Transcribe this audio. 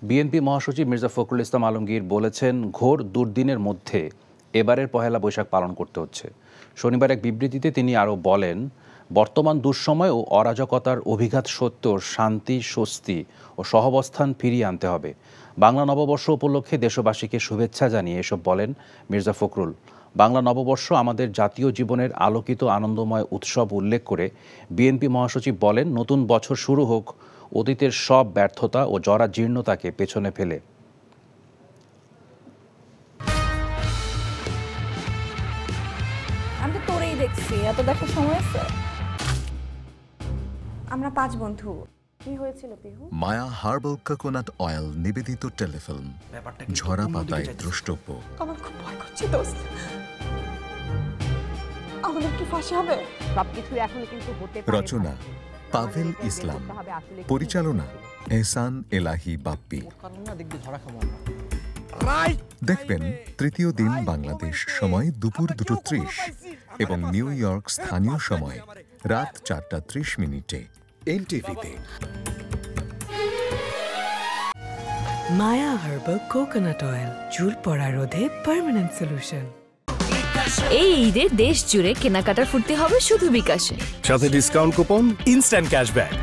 BNP মহাসচিব মির্জা ফখরুল ইসলাম আলমগীর বলেছেন, ঘোর দুর্দিনের মধ্যে এবারের পহেলা বৈশাখ পালন করতে হচ্ছে। শনিবার এক বিবৃতিতে তিনি আরও বলেন, বর্তমান দুঃসময় ও অরাজকতার অভিঘাত সত্ত্বেও শান্তি, স্বস্তি ও সহাবস্থান ফিরিয়ে আনতে হবে। বাংলা নববর্ষ উপলক্ষে দেশবাসীকে শুভেচ্ছা জানিয়ে এসব বলেন মির্জা ফখরুল। বাংলা নববর্ষ আমাদের জাতীয় জীবনের আলোকিত আনন্দময় উৎসব উল্লেখ করে বিএনপি মহাসচিব বলেন, নতুন বছর শুরু হোক অতীতের সব ব্যর্থতা ও জরাজীর্ণতাকে পেছনে ফেলে। আমি তো তোরেই দেখছি, এত দেখার সময় আছে? আমরা 5 বন্ধু। কি হয়েছিল পিহু? মায়া হার্বাল কোকোনাট অয়েল নিবেদিত টেলিফিল্ম, ঝরা পাতায় দ্রষ্টব্য। আমার খুব ভয় করছে দোস্ত। আমাদের কি ফাঁসি হবে? সবকিছু এখন কিন্তু হতে পারে। রচনা পাভেল ইসলাম, পরিচালনা এহসান এলাহি বাপ্পি। দেখবেন তৃতীয় দিন বাংলাদেশ সময় দুপুর 2:30 এবং নিউ ইয়র্ক স্থানীয় সময় রাত 4:30 এনটিভিতে। মায়া হার্বাল কোকোনাট অয়েল, চুল পড়া রোধে পার্মানেন্ট সলিউশন। এই ঈদে দেশ জুড়ে কেনাকাটার ফুর্তি হবে শুধু বিকাশে, সাথে ডিসকাউন্ট কুপন, ইনস্ট্যান্ট ক্যাশব্যাক।